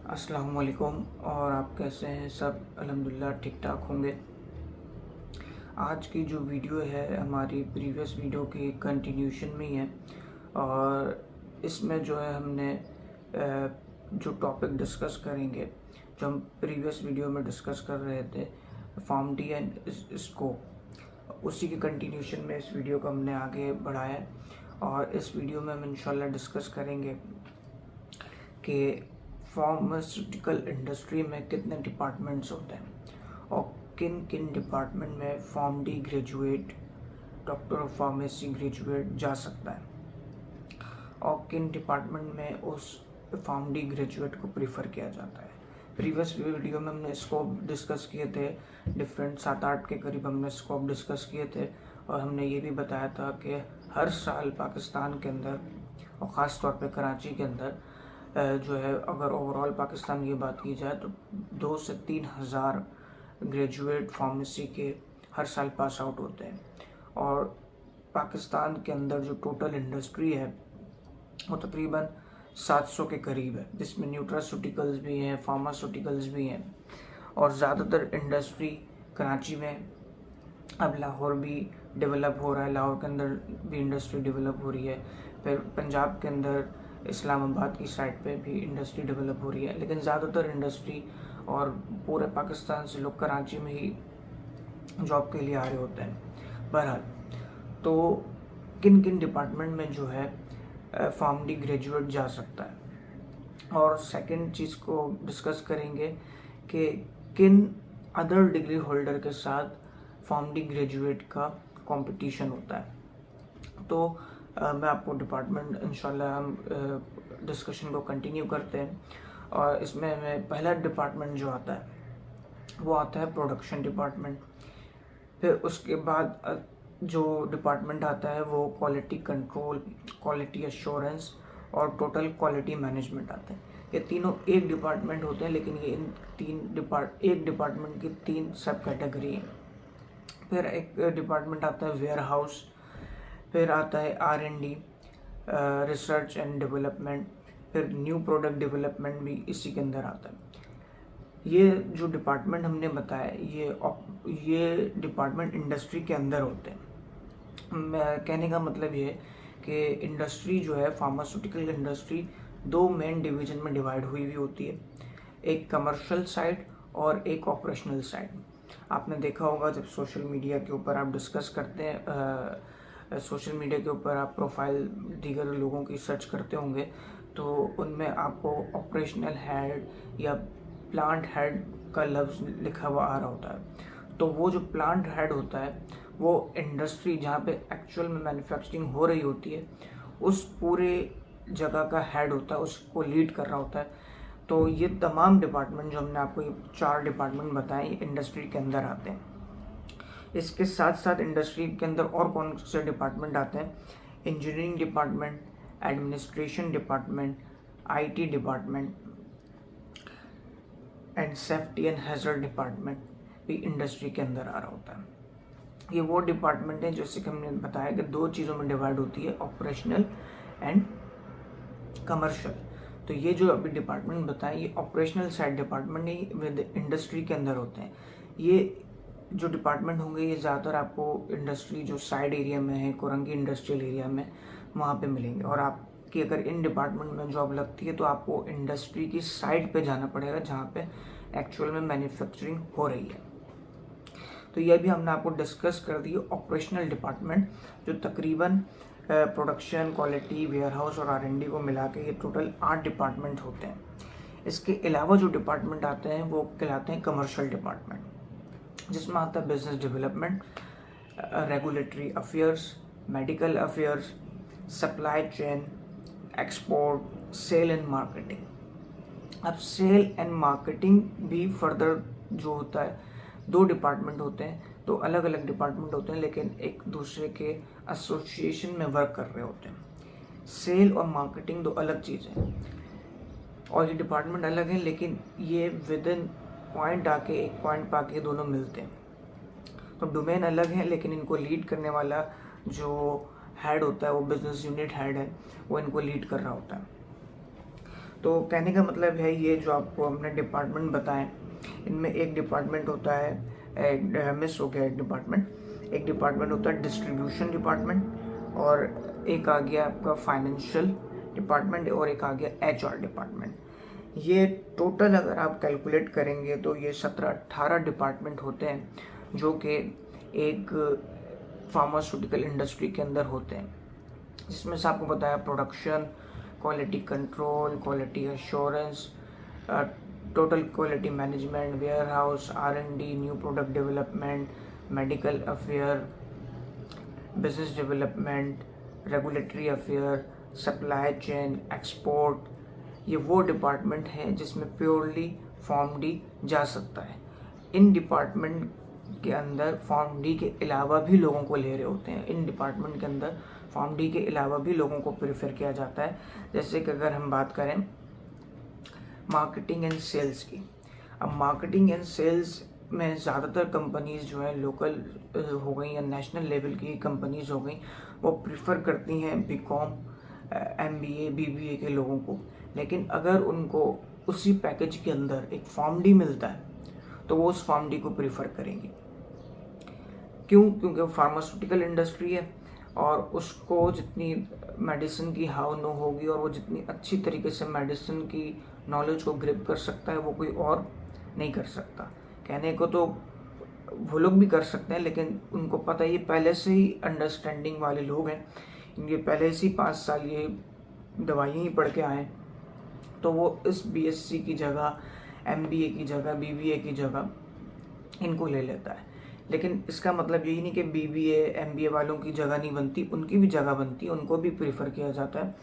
अस्सलाम वालेकुम। और आप कैसे हैं? सब अल्हम्दुलिल्लाह ठीक ठाक होंगे। आज की जो वीडियो है हमारी प्रीवियस वीडियो की कंटिन्यूशन में ही है। और इसमें जो है हमने जो टॉपिक डिस्कस करेंगे, जो हम प्रीवियस वीडियो में डिस्कस कर रहे थे, फॉर्म डी एंड स्कोप, उसी की कंटिन्यूशन में इस वीडियो को हमने आगे बढ़ाया है। और इस वीडियो में हम इंशाल्लाह डिस्कस करेंगे कि फार्मास्यूटिकल इंडस्ट्री में कितने डिपार्टमेंट्स होते हैं और किन किन डिपार्टमेंट में pharm D graduate, doctor of pharmacy graduate जा सकता है और किन डिपार्टमेंट में उस फार्म डी ग्रेजुएट को प्रीफर किया जाता है। प्रीवियस वीडियो में हमने स्कोप डिस्कस किए थे, डिफरेंट 7-8 के करीब हमने स्कोप डिस्कस किए थे। और हमने ये भी बताया था कि हर साल पाकिस्तान के अंदर और ख़ास तौर पे कराची के अंदर जो है, अगर ओवरऑल पाकिस्तान की बात की जाए तो 2 से 3 हज़ार ग्रेजुएट फार्मेसी के हर साल पास आउट होते हैं। और पाकिस्तान के अंदर जो टोटल इंडस्ट्री है वो तकरीबन 700 के करीब है, जिसमें न्यूट्रास्यूटिकल्स भी हैं, फार्मास्यूटिकल्स भी हैं। और ज़्यादातर इंडस्ट्री कराची में, अब लाहौर भी डेवलप हो रहा है, लाहौर के अंदर भी इंडस्ट्री डेवलप हो रही है। फिर पंजाब के अंदर इस्लामाबाद की साइड पे भी इंडस्ट्री डेवलप हो रही है, लेकिन ज़्यादातर इंडस्ट्री और पूरे पाकिस्तान से लोग कराची में ही जॉब के लिए आ रहे होते हैं। बहरहाल, तो किन किन डिपार्टमेंट में जो है फार्म डी ग्रेजुएट जा सकता है। और सेकंड चीज़ को डिस्कस करेंगे कि किन अदर डिग्री होल्डर के साथ फार्म डी ग्रेजुएट का कंपटीशन होता है। तो मैं आपको डिपार्टमेंट इंशाल्लाह हम डिस्कशन को कंटिन्यू करते हैं। और इसमें मैं पहला डिपार्टमेंट जो आता है वो आता है प्रोडक्शन डिपार्टमेंट। फिर उसके बाद जो डिपार्टमेंट आता है वो क्वालिटी कंट्रोल, क्वालिटी एश्योरेंस और टोटल क्वालिटी मैनेजमेंट आता है। ये तीनों एक डिपार्टमेंट होते हैं, लेकिन ये एक डिपार्टमेंट की 3 सब कैटेगरी हैं। फिर एक डिपार्टमेंट आता है वेयर हाउस, फिर आता है R&D, रिसर्च एंड डेवलपमेंट, फिर न्यू प्रोडक्ट डेवलपमेंट भी इसी के अंदर आता है। ये जो डिपार्टमेंट हमने बताया, ये डिपार्टमेंट इंडस्ट्री के अंदर होते हैं। मैं कहने का मतलब ये है कि इंडस्ट्री जो है, फार्मास्यूटिकल इंडस्ट्री 2 मेन डिवीज़न में डिवाइड हुई हुई होती है, एक कमर्शियल साइड और एक ऑपरेशनल साइड। आपने देखा होगा जब सोशल मीडिया के ऊपर आप डिस्कस करते हैं, सोशल मीडिया के ऊपर आप प्रोफाइल दीगर लोगों की सर्च करते होंगे, तो उनमें आपको ऑपरेशनल हेड या प्लांट हेड का लफ्ज़ लिखा हुआ आ रहा होता है। तो वो जो प्लांट हेड होता है वो इंडस्ट्री जहाँ पे एक्चुअल में मैन्युफैक्चरिंग हो रही होती है उस पूरे जगह का हेड होता है, उसको लीड कर रहा होता है। तो ये तमाम डिपार्टमेंट जो हमने आपको ये 4 डिपार्टमेंट बताए, ये इंडस्ट्री के अंदर आते हैं। इसके साथ साथ इंडस्ट्री के अंदर और कौन से डिपार्टमेंट आते हैं? Engineering department, administration department, IT department and safety and hazard department भी इंडस्ट्री के अंदर आ रहा होता है। ये वो डिपार्टमेंट है जैसे कि हमने बताया कि 2 चीज़ों में डिवाइड होती है, ऑपरेशनल एंड कमर्शियल। तो ये जो अभी डिपार्टमेंट बताएं, ये operational side department he with industry के अंदर होते हैं। ये जो डिपार्टमेंट होंगे ये ज़्यादातर आपको इंडस्ट्री जो साइड एरिया में है, कोरंगी इंडस्ट्रियल एरिया में, वहाँ पे मिलेंगे। और आपकी अगर इन डिपार्टमेंट में जॉब लगती है तो आपको इंडस्ट्री की साइड पे जाना पड़ेगा जहाँ पे एक्चुअल में मैन्युफैक्चरिंग हो रही है। तो यह भी हमने आपको डिस्कस कर दी ऑपरेशनल डिपार्टमेंट, जो तकरीबन प्रोडक्शन, क्वालिटी, वेयरहाउस और R&D को मिला के ये टोटल 8 डिपार्टमेंट होते हैं। इसके अलावा जो डिपार्टमेंट आते हैं वो कहलाते हैं कमर्शियल डिपार्टमेंट, जिसमें आता है business development, regulatory affairs, medical affairs, supply chain, export, sale and marketing. अब सेल एंड मार्केटिंग भी फर्दर जो होता है, 2 डिपार्टमेंट होते हैं, तो अलग अलग डिपार्टमेंट होते हैं लेकिन एक दूसरे के एसोसिएशन में वर्क कर रहे होते हैं। सेल और मार्केटिंग 2 अलग चीज़ है और ये डिपार्टमेंट अलग है, लेकिन ये विद इन पॉइंट आके, एक पॉइंट पे आके दोनों मिलते हैं। तो डोमेन अलग है, लेकिन इनको लीड करने वाला जो हेड होता है, वो बिजनेस यूनिट हेड है, वो इनको लीड कर रहा होता है। तो कहने का मतलब है ये जो आपको हमने डिपार्टमेंट बताएं, इनमें एक डिपार्टमेंट होता है, मिस हो गया एक डिपार्टमेंट होता है डिस्ट्रीब्यूशन डिपार्टमेंट, और एक आ गया आपका फाइनेंशियल डिपार्टमेंट, और एक आ गया HR डिपार्टमेंट। ये टोटल अगर आप कैलकुलेट करेंगे तो ये 17-18 डिपार्टमेंट होते हैं जो कि एक फार्मास्यूटिकल इंडस्ट्री के अंदर होते हैं, जिसमें से आपको बताया production, quality control, quality assurance, total quality management, warehouse, R&D, new product development, medical affair, business development, regulatory affair, supply chain, export. ये वो डिपार्टमेंट है जिसमें प्योरली फॉर्म डी जा सकता है। इन डिपार्टमेंट के अंदर फॉर्म डी के अलावा भी लोगों को ले रहे होते हैं, इन डिपार्टमेंट के अंदर फॉर्म डी के अलावा भी लोगों को प्रेफर किया जाता है। जैसे कि अगर हम बात करें मार्केटिंग एंड सेल्स की, अब मार्केटिंग एंड सेल्स में ज़्यादातर कंपनीज़ जो है लोकल हो गई या नेशनल लेवल की कंपनीज़ हो गई, वो प्रेफर करती हैं BCom, MBA, BBA के लोगों को। लेकिन अगर उनको उसी पैकेज के अंदर एक फॉर्म डी मिलता है तो वो उस फॉर्म डी को प्रेफर करेंगे। क्यों? क्योंकि वो फार्मास्यूटिकल इंडस्ट्री है और उसको जितनी मेडिसिन की हाव नो होगी और वो जितनी अच्छी तरीके से मेडिसिन की नॉलेज को ग्रिप कर सकता है वो कोई और नहीं कर सकता। कहने को तो वो लोग भी कर सकते हैं, लेकिन उनको पता है ये पहले से ही अंडरस्टैंडिंग वाले लोग हैं, इनके पहले से ही 5 साल ये दवाइयाँ ही पढ़ के आए, तो वो इस BSc की जगह, MBA की जगह, BBA की जगह इनको ले लेता है। लेकिन इसका मतलब यही नहीं कि BBA, MBA वालों की जगह नहीं बनती, उनकी भी जगह बनती है, उनको भी प्रेफर किया जाता है।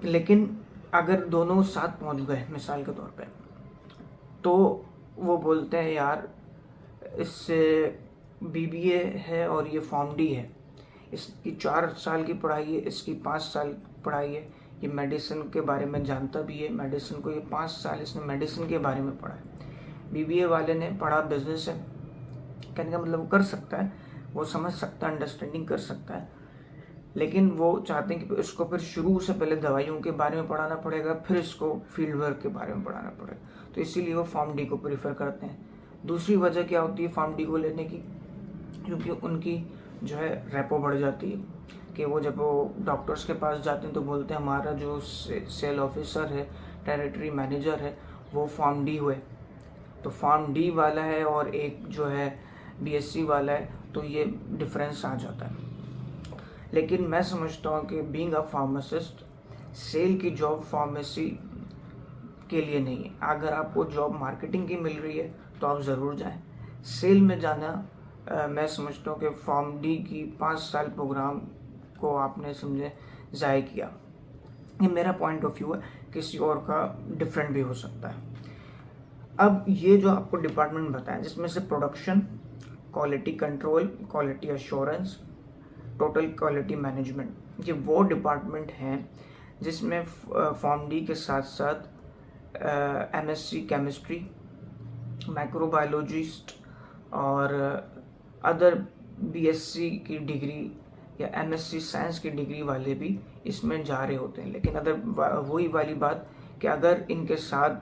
लेकिन अगर दोनों साथ पहुंच गए मिसाल के तौर पे, तो वो बोलते हैं यार इससे BBA है और ये फॉर्म डी है, इसकी 4 साल की पढ़ाई है, इसकी 5 साल पढ़ाई है, ये मेडिसिन के बारे में जानता भी है, मेडिसिन को ये 5 साल इसने मेडिसिन के बारे में पढ़ा है। BBA वाले ने पढ़ा बिजनेस है, कहने का मतलब वो कर सकता है, वो समझ सकता है, अंडरस्टैंडिंग कर सकता है, लेकिन वो चाहते हैं कि इसको फिर शुरू से पहले दवाइयों के बारे में पढ़ाना पड़ेगा, फिर इसको फील्ड वर्क के बारे में पढ़ाना पड़ेगा, तो इसीलिए वो फॉर्म डी को प्रीफर करते हैं। दूसरी वजह क्या होती है फॉर्म डी को लेने की? क्योंकि उनकी जो है रेपो बढ़ जाती है कि वो जब वो डॉक्टर्स के पास जाते हैं तो बोलते हैं हमारा जो सेल ऑफिसर है, टेरिटरी मैनेजर है, वो फॉर्म डी हुए, तो फॉर्म डी वाला है और एक जो है BSc वाला है, तो ये डिफरेंस आ जाता है। लेकिन मैं समझता हूँ कि बीइंग अ फार्मासिस्ट, सेल की जॉब फार्मेसी के लिए नहीं है। अगर आपको जॉब मार्केटिंग की मिल रही है तो आप ज़रूर जाएं। सेल में जाना मैं समझता हूँ कि फॉर्म डी की 5 साल प्रोग्राम को आपने समझे ज़ाय किया। ये मेरा पॉइंट ऑफ व्यू है, किसी और का डिफरेंट भी हो सकता है। अब ये जो आपको डिपार्टमेंट बताया जिसमें से production, quality control, quality assurance, total quality management, ये वो डिपार्टमेंट हैं जिसमें फॉर्म डी के साथ साथ MSc केमिस्ट्री, माइक्रोबायोलॉजिस्ट और अदर BSc की डिग्री या MSc साइंस की डिग्री वाले भी इसमें जा रहे होते हैं। लेकिन अगर वही वाली बात कि अगर इनके साथ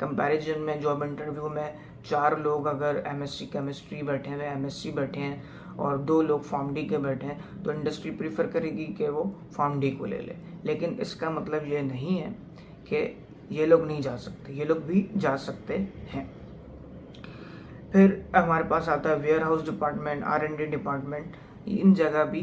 कंपैरिजन में जॉब इंटरव्यू में 4 लोग अगर MSc केमिस्ट्री बैठे हैं, MSc बैठे हैं और 2 लोग फॉर्म डी के बैठे हैं, तो इंडस्ट्री प्रीफर करेगी कि वो फॉर्म डी को ले ले। लेकिन इसका मतलब ये नहीं है कि ये लोग नहीं जा सकते, ये लोग भी जा सकते हैं। फिर हमारे पास आता है warehouse department, R&D department, इन जगह भी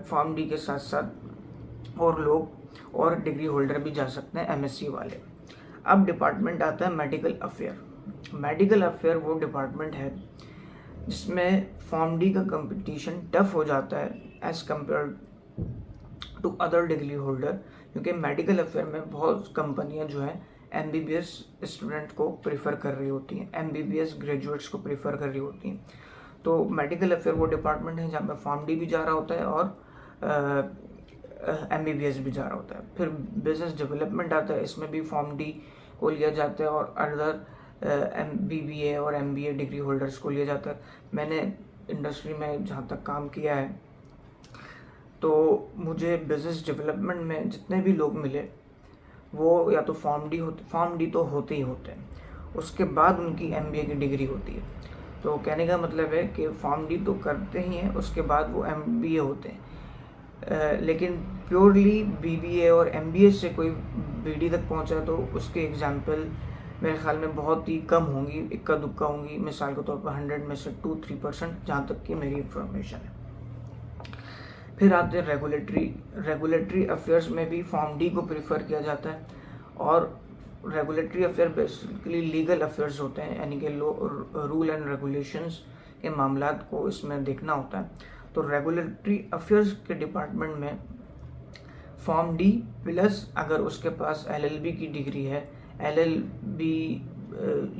फॉर्म डी के साथ साथ और लोग और डिग्री होल्डर भी जा सकते हैं, MSc वाले। अब डिपार्टमेंट आता है मेडिकल अफेयर। मेडिकल अफेयर वो डिपार्टमेंट है जिसमें फॉर्म डी का कंपटीशन टफ हो जाता है as compare to other degree holder, क्योंकि मेडिकल अफेयर में बहुत कंपनियां जो है MBBS स्टूडेंट को प्रेफर कर रही होती हैं, MBBS ग्रेजुएट्स को प्रेफर कर रही होती हैं। तो मेडिकल अफेयर वो डिपार्टमेंट है जहाँ पे फॉर्म डी भी जा रहा होता है और MBBS भी जा रहा होता है। फिर बिजनेस डेवलपमेंट आता है, इसमें भी फॉर्म डी को लिया जाता है और अदर BBA और MBA डिग्री होल्डर्स को लिया जाता है। मैंने इंडस्ट्री में जहाँ तक काम किया है तो मुझे बिजनेस डेवलपमेंट में जितने भी लोग मिले वो या तो फॉर्म डी तो होते ही होते हैं, उसके बाद उनकी MBA की डिग्री होती है। तो कहने का मतलब है कि फॉर्म डी तो करते ही हैं, उसके बाद वो MBA होते हैं। लेकिन प्योरली BBA और MBA से कोई BD तक पहुंचा तो उसके एग्जाम्पल मेरे ख्याल में बहुत ही कम होंगी, इक्का दुक्का होंगी। मिसाल के तौर पर 100 में से 2-3%, जहाँ तक की मेरी इंफॉर्मेशन है। फिर आते हैं रेगुलेटरी अफेयर्स में भी फॉर्म डी को प्रीफर किया जाता है। और regulatory affair basically legal affairs होते हैं, यानी कि रूल एंड रेगुलेशंस के मामलात को इसमें देखना होता है। तो रेगुलेटरी अफेयर्स के डिपार्टमेंट में फॉर्म डी प्लस अगर उसके पास LLB की डिग्री है, LLB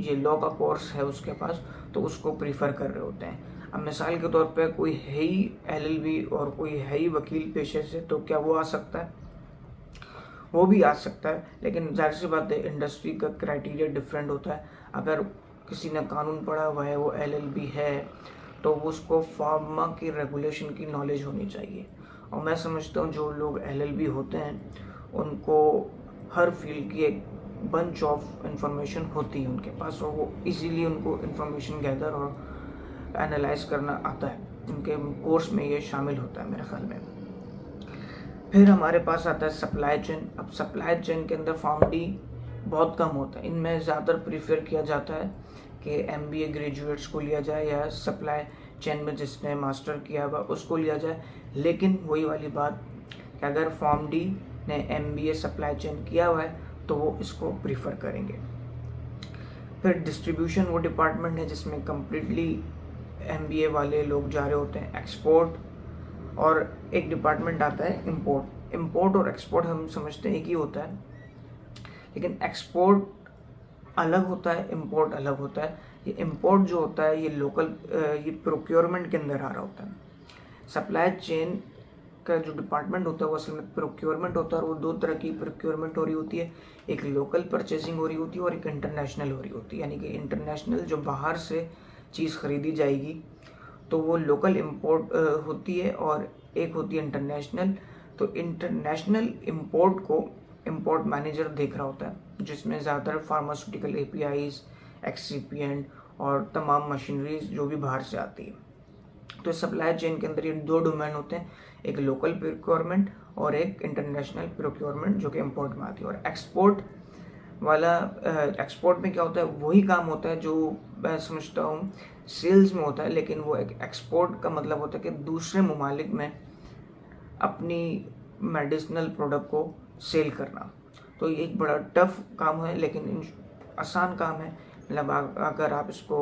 ये लॉ का कोर्स है उसके पास, तो उसको प्रीफर कर रहे होते हैं। अब मिसाल के तौर पे कोई है ही LLB और कोई है ही वकील पेशे से, तो क्या वो आ सकता है? वो भी आ सकता है, लेकिन जाहिर सी बात है इंडस्ट्री का क्राइटेरिया डिफरेंट होता है। अगर किसी ने कानून पढ़ा हुआ है, वो LLB है, तो उसको फार्मा की रेगुलेशन की नॉलेज होनी चाहिए। और मैं समझता हूँ जो लोग LLB होते हैं उनको हर फील्ड की एक बंच ऑफ इंफॉर्मेशन होती है उनके पास, और वो इजीली उनको इंफॉर्मेशन गैदर और एनालाइज करना आता है। उनके कोर्स में ये शामिल होता है मेरे ख्याल में। फिर हमारे पास आता है सप्लाई चेन। अब सप्लाई चेन के अंदर फॉर्म डी बहुत कम होता है। इनमें ज़्यादातर प्रीफर किया जाता है कि MBA ग्रेजुएट्स को लिया जाए या सप्लाई चेन में जिसने मास्टर किया हुआ उसको लिया जाए। लेकिन वही वाली बात कि अगर फॉर्म डी ने MBA सप्लाई चेन किया हुआ है तो वो इसको प्रीफर करेंगे। फिर डिस्ट्रीब्यूशन वो डिपार्टमेंट है जिसमें कम्प्लीटली MBA वाले लोग जा रहे होते हैं। एक्सपोर्ट और एक डिपार्टमेंट आता है इम्पोर्ट और एक्सपोर्ट हम समझते हैं एक ही होता है, लेकिन एक्सपोर्ट अलग होता है, इम्पोर्ट अलग होता है। ये इम्पोर्ट जो होता है ये लोकल ये प्रोक्योरमेंट के अंदर आ रहा होता है। सप्लाई चेन का जो डिपार्टमेंट होता है वो असल में प्रोक्योरमेंट होता है, और वो दो तरह की प्रोक्योरमेंट हो रही होती है। एक लोकल परचेजिंग हो रही होती है और एक इंटरनेशनल हो रही होती है। यानी कि इंटरनेशनल जो बाहर से चीज़ खरीदी जाएगी तो वो लोकल इम्पोर्ट होती है, और एक होती है इंटरनेशनल। तो इंटरनेशनल इम्पोर्ट को इम्पोर्ट मैनेजर देख रहा होता है, जिसमें ज़्यादातर फार्मास्यूटिकल APIs, एक्सिपिएंट और तमाम मशीनरीज जो भी बाहर से आती है। तो सप्लाई चेन के अंदर ये दो डोमेन होते हैं, एक लोकल प्रोक्योरमेंट और एक इंटरनेशनल प्रोक्योरमेंट जो कि इम्पोर्ट में आती है। और एक्सपोर्ट वाला एक्सपोर्ट में क्या होता है, वही काम होता है जो मैं समझता हूँ सेल्स में होता है, लेकिन वो एक एक्सपोर्ट का मतलब होता है कि दूसरे ममालिक में अपनी मेडिसिनल प्रोडक्ट को सेल करना। तो ये एक बड़ा टफ काम है, लेकिन आसान काम है। मतलब अगर आप इसको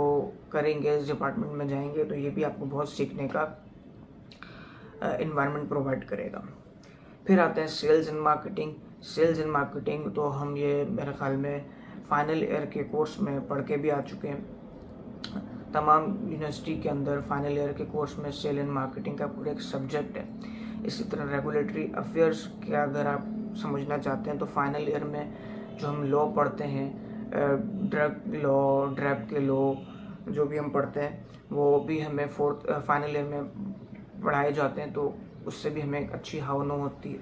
करेंगे, इस डिपार्टमेंट में जाएंगे, तो ये भी आपको बहुत सीखने का इन्वायरमेंट प्रोवाइड करेगा। फिर आते हैं सेल्स एंड मार्केटिंग। तो हम ये मेरे ख्याल में फाइनल ईयर के कोर्स में पढ़ के भी आ चुके हैं। तमाम यूनिवर्सिटी के अंदर फाइनल ईयर के कोर्स में सेल एंड मार्केटिंग का पूरा एक सब्जेक्ट है। इसी तरह रेगुलेटरी अफेयर्स के अगर आप समझना चाहते हैं तो फाइनल ईयर में जो हम लॉ पढ़ते हैं, ड्रग लॉ, ड्रैप के लॉ जो भी हम पढ़ते हैं, वो भी हमें फाइनल ईयर में पढ़ाए जाते हैं। तो उससे भी हमें एक अच्छी हावनो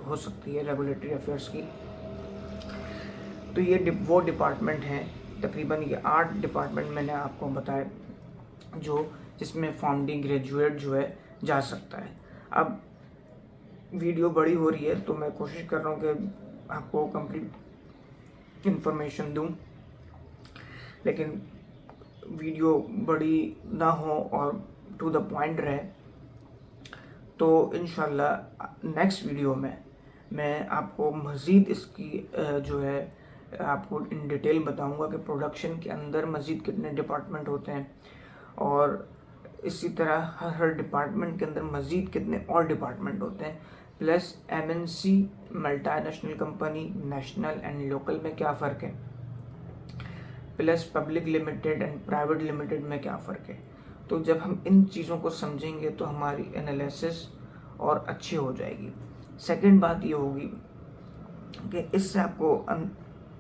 हो सकती है रेगुलेटरी अफेयर्स की। तो ये वो डिपार्टमेंट हैं, तकरीबन ये 8 डिपार्टमेंट मैंने आपको बताया जिसमें फॉर्म डी ग्रेजुएट जो है जा सकता है। अब वीडियो बड़ी हो रही है तो मैं कोशिश कर रहा हूँ कि आपको कंप्लीट इंफॉर्मेशन दूँ, लेकिन वीडियो बड़ी ना हो और टू द पॉइंट रहे। तो इंशाल्लाह नेक्स्ट वीडियो में मैं आपको मज़ीद इसकी जो है आपको इन डिटेल बताऊंगा कि प्रोडक्शन के अंदर मज़ीद कितने डिपार्टमेंट होते हैं, और इसी तरह हर डिपार्टमेंट के अंदर मज़ीद कितने और डिपार्टमेंट होते हैं, plus MNC multinational company, national and local में क्या फ़र्क है, plus public limited and private limited में क्या फ़र्क है। तो जब हम इन चीज़ों को समझेंगे तो हमारी एनालिसिस और अच्छी हो जाएगी। सेकंड बात ये होगी कि इससे आपको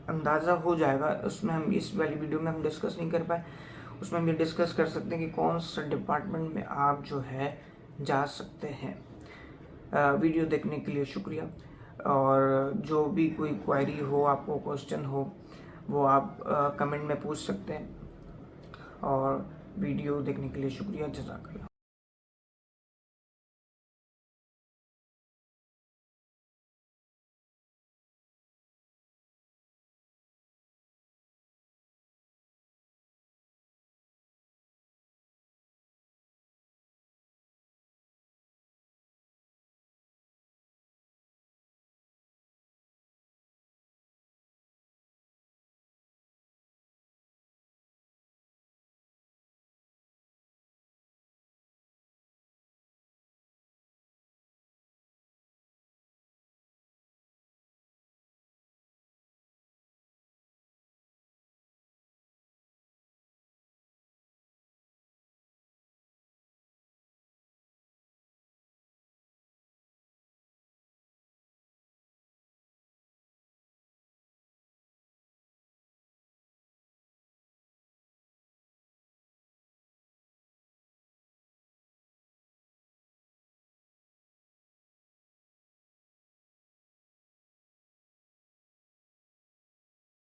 अंदाज़ा हो जाएगा, उसमें हम इस वाली वीडियो में हम डिस्कस नहीं कर पाए, उसमें हम ये डिस्कस कर सकते हैं कि कौन सा डिपार्टमेंट में आप जो है जा सकते हैं। वीडियो देखने के लिए शुक्रिया। और जो भी कोई क्वेरी हो, आपको क्वेश्चन हो, वो आप कमेंट में पूछ सकते हैं। और वीडियो देखने के लिए शुक्रिया। जज़ाकल्लाह।